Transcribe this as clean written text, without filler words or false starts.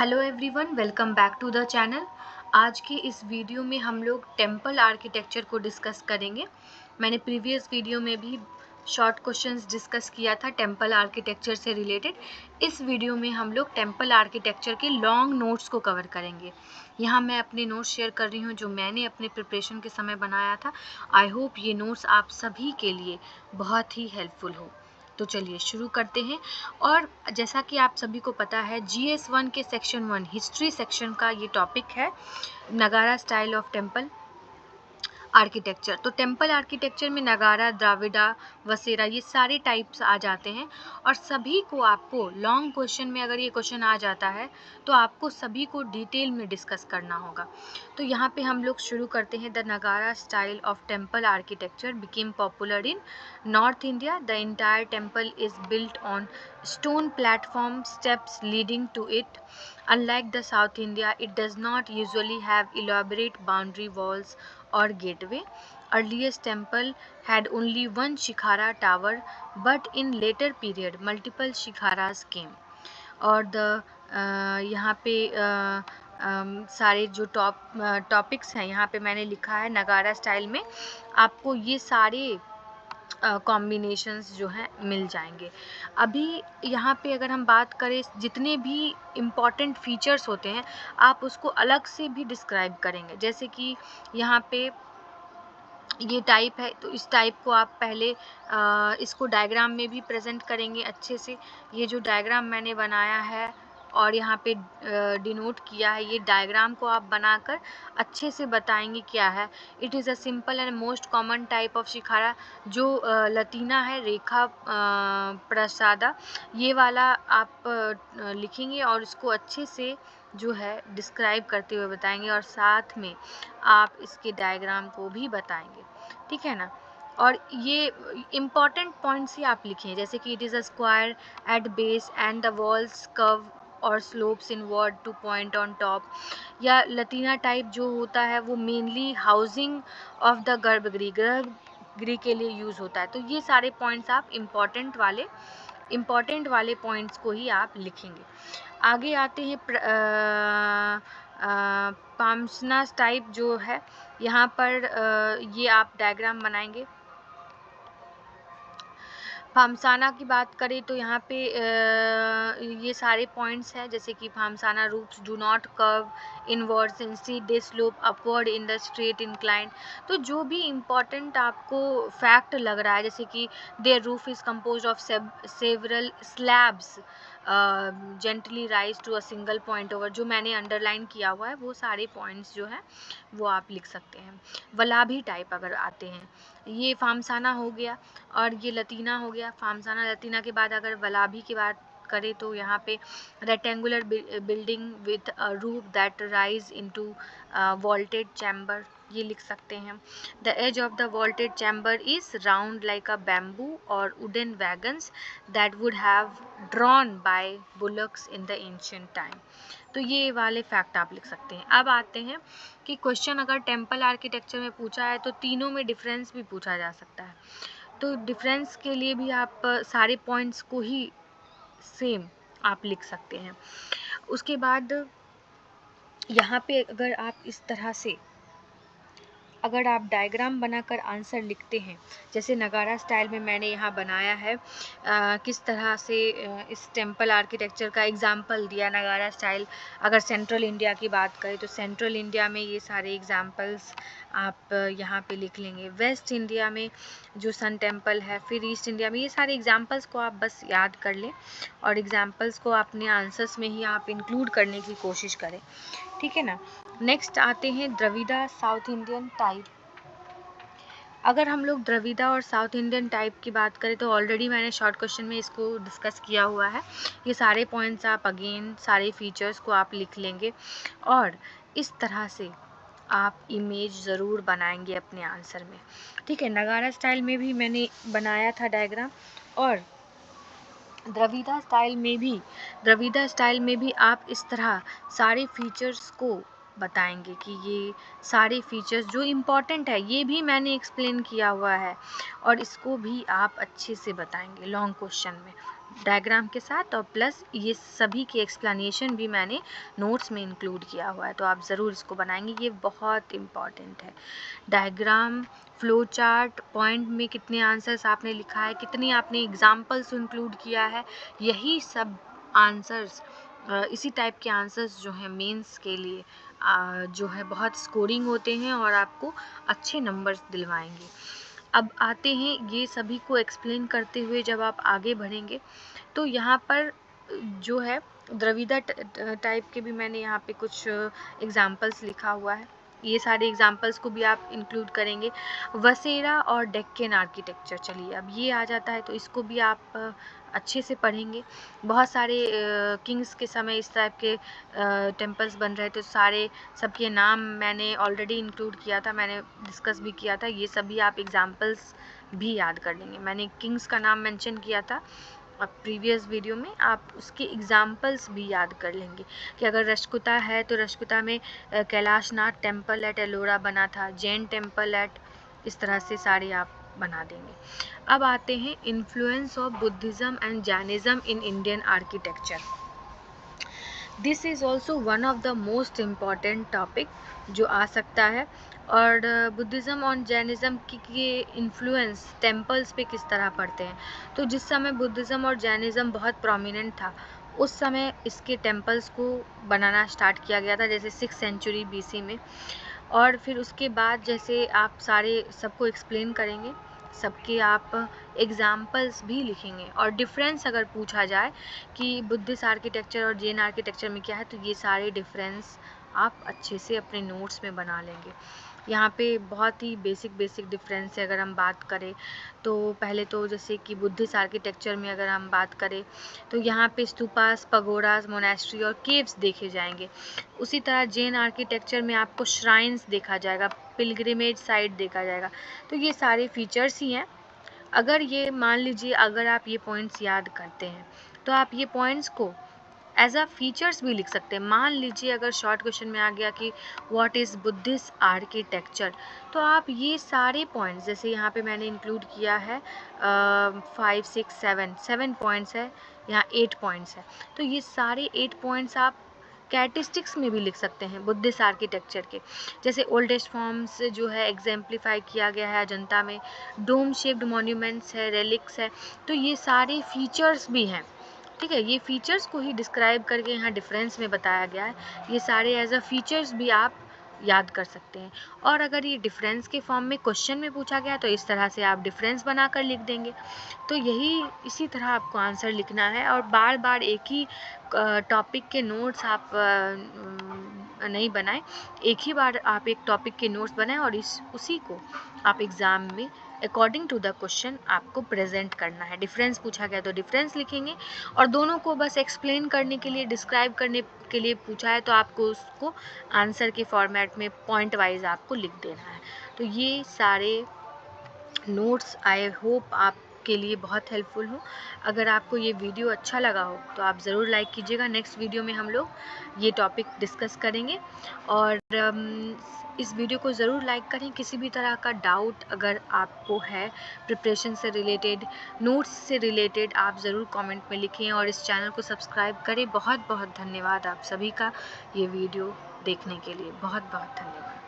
Hello everyone, welcome back to the channel. आज के इस वीडियो में हम लोग टेम्पल आर्किटेक्चर को डिस्कस करेंगे। मैंने प्रीवियस वीडियो में भी शॉर्ट क्वेश्चंस डिस्कस किया था टेम्पल आर्किटेक्चर से रिलेटेड। इस वीडियो में हम लोग टेम्पल आर्किटेक्चर के लॉन्ग नोट्स को कवर करेंगे। यहाँ मैं अपने नोट्स शेयर कर रही हूँ जो मैंने अपने प्रिपरेशन के समय बनाया था। आई होप ये नोट्स आप सभी के लिए बहुत ही हेल्पफुल हो। तो चलिए शुरू करते हैं। और जैसा कि आप सभी को पता है, GS1 के सेक्शन 1 हिस्ट्री सेक्शन का ये टॉपिक है, नगारा स्टाइल ऑफ टेम्पल आर्किटेक्चर। तो टेम्पल आर्किटेक्चर में नगारा, द्राविड़ा, वसेरा, ये सारे टाइप्स आ जाते हैं। और सभी को आपको लॉन्ग क्वेश्चन में अगर ये क्वेश्चन आ जाता है तो आपको सभी को डिटेल में डिस्कस करना होगा। तो यहाँ पे हम लोग शुरू करते हैं। द नगारा style of temple architecture became popular in north India. The entire temple is built on stone platform steps leading to it. Unlike the South India, it does not usually have elaborate boundary walls or gateway. Earliest temple had only one shikhara tower, but in later period multiple shikharas came. और यहाँ पे सारे जो topics हैं यहाँ पे मैंने लिखा है नगारा स्टाइल में। आपको ये सारे कॉम्बिनेशंस जो हैं मिल जाएंगे। अभी यहाँ पे अगर हम बात करें, जितने भी इम्पॉर्टेंट फीचर्स होते हैं आप उसको अलग से भी डिस्क्राइब करेंगे। जैसे कि यहाँ पे ये टाइप है, तो इस टाइप को आप पहले इसको डायग्राम में भी प्रेजेंट करेंगे अच्छे से। ये जो डायग्राम मैंने बनाया है और यहाँ पे डिनोट किया है, ये डायग्राम को आप बनाकर अच्छे से बताएंगे क्या है। It is a simple and most common type of shikhara. जो लतीना है, रेखा प्रसादा, ये वाला आप लिखेंगे और उसको अच्छे से जो है डिस्क्राइब करते हुए बताएंगे, और साथ में आप इसके डायग्राम को भी बताएंगे, ठीक है ना। और ये इम्पॉर्टेंट पॉइंट्स ही आप लिखें, जैसे कि it is a square at base and the walls curve और slopes inward to point on top. या लतीना टाइप जो होता है वो मेनली हाउसिंग ऑफ द गर्भगृह के लिए यूज़ होता है। तो ये सारे पॉइंट्स आप इम्पॉर्टेंट वाले पॉइंट्स को ही आप लिखेंगे। आगे आते हैं पाम्सनास टाइप जो है, यहाँ पर ये आप डायग्राम बनाएंगे। फामसाना की बात करें तो यहाँ पे ये सारे पॉइंट्स हैं, जैसे कि phamsana roofs do not curve inwards, instead they slope upward in the straight incline. तो जो भी इम्पोर्टेंट आपको फैक्ट लग रहा है, जैसे कि their roof is compose of several slabs gently rise to a single point over, जो मैंने अंडरलाइन किया हुआ है वो सारे पॉइंट्स जो हैं वो आप लिख सकते हैं। वलाभी टाइप अगर आते हैं, ये फामसाना हो गया और ये लतीना हो गया। फामसाना लतीना के बाद अगर वलाभी की बात करें तो यहाँ पे rectangular building with a roof that rise into vaulted chamber, ये लिख सकते हैं। The edge of the vaulted chamber is round like a bamboo और wooden wagons that would have drawn by bullocks in the ancient time. तो ये वाले fact आप लिख सकते हैं। अब आते हैं कि क्वेश्चन अगर टेम्पल आर्किटेक्चर में पूछा है तो तीनों में डिफरेंस भी पूछा जा सकता है। तो डिफरेंस के लिए भी आप सारे पॉइंट्स को ही सेम आप लिख सकते हैं। उसके बाद यहाँ पे अगर आप इस तरह से अगर आप डायग्राम बनाकर आंसर लिखते हैं, जैसे नगारा स्टाइल में मैंने यहाँ बनाया है, किस तरह से इस टेम्पल आर्किटेक्चर का एग्जाम्पल दिया नगारा स्टाइल। अगर सेंट्रल इंडिया की बात करें तो सेंट्रल इंडिया में ये सारे एग्जाम्पल्स आप यहाँ पे लिख लेंगे। वेस्ट इंडिया में जो सन टेम्पल है, फिर ईस्ट इंडिया में, ये सारे एग्जाम्पल्स को आप बस याद कर लें और एग्जाम्पल्स को अपने आंसर्स में ही आप इंक्लूड करने की कोशिश करें, ठीक है ना। नेक्स्ट आते हैं द्रविड़ा साउथ इंडियन टाइप। अगर हम लोग द्रविड़ा और साउथ इंडियन टाइप की बात करें तो ऑलरेडी मैंने शॉर्ट क्वेश्चन में इसको डिस्कस किया हुआ है। ये सारे पॉइंट्स आप अगेन सारे फीचर्स को आप लिख लेंगे और इस तरह से आप इमेज ज़रूर बनाएंगे अपने आंसर में, ठीक है। नगारा स्टाइल में भी मैंने बनाया था डायग्राम, और द्रविड़ा स्टाइल में भी आप इस तरह सारे फीचर्स को बताएंगे कि ये सारे फीचर्स जो इम्पोर्टेंट है ये भी मैंने एक्सप्लेन किया हुआ है, और इसको भी आप अच्छे से बताएंगे लॉन्ग क्वेश्चन में, डायग्राम के साथ, और प्लस ये सभी की एक्सप्लेनेशन भी मैंने नोट्स में इंक्लूड किया हुआ है, तो आप ज़रूर इसको बनाएंगे, ये बहुत इम्पॉर्टेंट है। डायग्राम, फ्लो चार्ट, पॉइंट में कितने आंसर्स आपने लिखा है, कितनी आपने एग्जाम्पल्स इंक्लूड किया है, यही सब आंसर्स, इसी टाइप के आंसर्स जो हैं मेंस के लिए जो है बहुत स्कोरिंग होते हैं और आपको अच्छे नंबर्स दिलवाएंगे। अब आते हैं ये सभी को एक्सप्लेन करते हुए जब आप आगे बढ़ेंगे तो यहाँ पर जो है द्रविड़ा टाइप के भी मैंने यहाँ पे कुछ एग्जाम्पल्स लिखा हुआ है, ये सारे एग्जाम्पल्स को भी आप इंक्लूड करेंगे। वसेरा और डेक्कन आर्किटेक्चर, चलिए अब ये आ जाता है तो इसको भी आप अच्छे से पढ़ेंगे। बहुत सारे किंग्स के समय इस टाइप के टेम्पल्स बन रहे थे, सारे सबके नाम मैंने ऑलरेडी इंक्लूड किया था, मैंने डिस्कस भी किया था, ये सभी आप एग्जाम्पल्स भी याद कर लेंगे। मैंने किंग्स का नाम मेंशन किया था अब प्रीवियस वीडियो में, आप उसके एग्जाम्पल्स भी याद कर लेंगे कि अगर रश्कुता है तो रश्कुता में कैलाशनाथ टेम्पल एट एलोरा बना था, जैन टेम्पल एट, इस तरह से सारे आप बना देंगे। अब आते हैं influence of Buddhism and Jainism in Indian architecture. This is also one of the most important topic जो आ सकता है, और बुद्धिज़्म और जैनिज़्म की इन्फ्लुएंस टेम्पल्स पे किस तरह पड़ते हैं। तो जिस समय बुद्धिज़्म और जैनिज़्म बहुत प्रोमिनेंट था उस समय इसके टेम्पल्स को बनाना स्टार्ट किया गया था, जैसे 6th सेंचुरी BC में, और फिर उसके बाद जैसे आप सारे सबको एक्सप्लेन करेंगे, सबके आप एग्जाम्पल्स भी लिखेंगे, और डिफरेंस अगर पूछा जाए कि बुद्धिस्ट आर्किटेक्चर और जैन आर्किटेक्चर में क्या है तो ये सारे डिफरेंस आप अच्छे से अपने नोट्स में बना लेंगे। यहाँ पे बहुत ही बेसिक डिफरेंस है। अगर हम बात करें तो पहले तो जैसे कि बुद्धिस्ट आर्किटेक्चर में अगर हम बात करें तो यहाँ पे स्तूपास, पगोडास, मोनेस्ट्री और केव्स देखे जाएंगे। उसी तरह जैन आर्किटेक्चर में आपको श्राइन्स देखा जाएगा, पिलग्रिमेज साइट देखा जाएगा। तो ये सारे फीचर्स ही हैं। अगर ये मान लीजिए अगर आप ये पॉइंट्स याद करते हैं तो आप ये पॉइंट्स को एज अ फीचर्स भी लिख सकते हैं। मान लीजिए अगर शॉर्ट क्वेश्चन में आ गया कि व्हाट इज़ बुद्धिस्ट आर्किटेक्चर, तो आप ये सारे पॉइंट्स, जैसे यहाँ पे मैंने इंक्लूड किया है 5, 6, 7 पॉइंट्स है, यहाँ 8 पॉइंट्स है, तो ये सारे 8 पॉइंट्स आप कैरेक्टरिस्टिक्स में भी लिख सकते हैं बुद्धिस्ट आर्किटेक्चर के। जैसे ओल्डेस्ट फॉर्म्स जो है एग्जाम्प्लीफाई किया गया है अजंता में, डोम शेप्ड मॉन्यूमेंट्स है, रेलिक्स है, तो ये सारे फीचर्स भी हैं। ठीक है, ये फीचर्स को ही डिस्क्राइब करके यहाँ डिफरेंस में बताया गया है, ये सारे एज अ फीचर्स भी आप याद कर सकते हैं। और अगर ये डिफरेंस के फॉर्म में क्वेश्चन में पूछा गया तो इस तरह से आप डिफरेंस बनाकर लिख देंगे। तो यही इसी तरह आपको आंसर लिखना है, और बार बार एक ही टॉपिक के नोट्स आप नहीं बनाएं, एक ही बार आप एक टॉपिक के नोट्स बनाएं और उसी को आप एग्ज़ाम में अकॉर्डिंग टू द क्वेश्चन आपको प्रेजेंट करना है। डिफरेंस पूछा गया तो डिफरेंस लिखेंगे, और दोनों को बस एक्सप्लेन करने के लिए, डिस्क्राइब करने के लिए पूछा है तो आपको उसको आंसर के फॉर्मेट में पॉइंट वाइज आपको लिख देना है। तो ये सारे नोट्स आई होप आपके लिए बहुत हेल्पफुल हो। अगर आपको ये वीडियो अच्छा लगा हो तो आप ज़रूर लाइक कीजिएगा। नेक्स्ट वीडियो में हम लोग ये टॉपिक डिस्कस करेंगे, और इस वीडियो को ज़रूर लाइक करें। किसी भी तरह का डाउट अगर आपको है प्रिपरेशन से रिलेटेड, नोट्स से रिलेटेड, आप ज़रूर कमेंट में लिखें, और इस चैनल को सब्सक्राइब करें। बहुत बहुत धन्यवाद आप सभी का ये वीडियो देखने के लिए, बहुत बहुत धन्यवाद।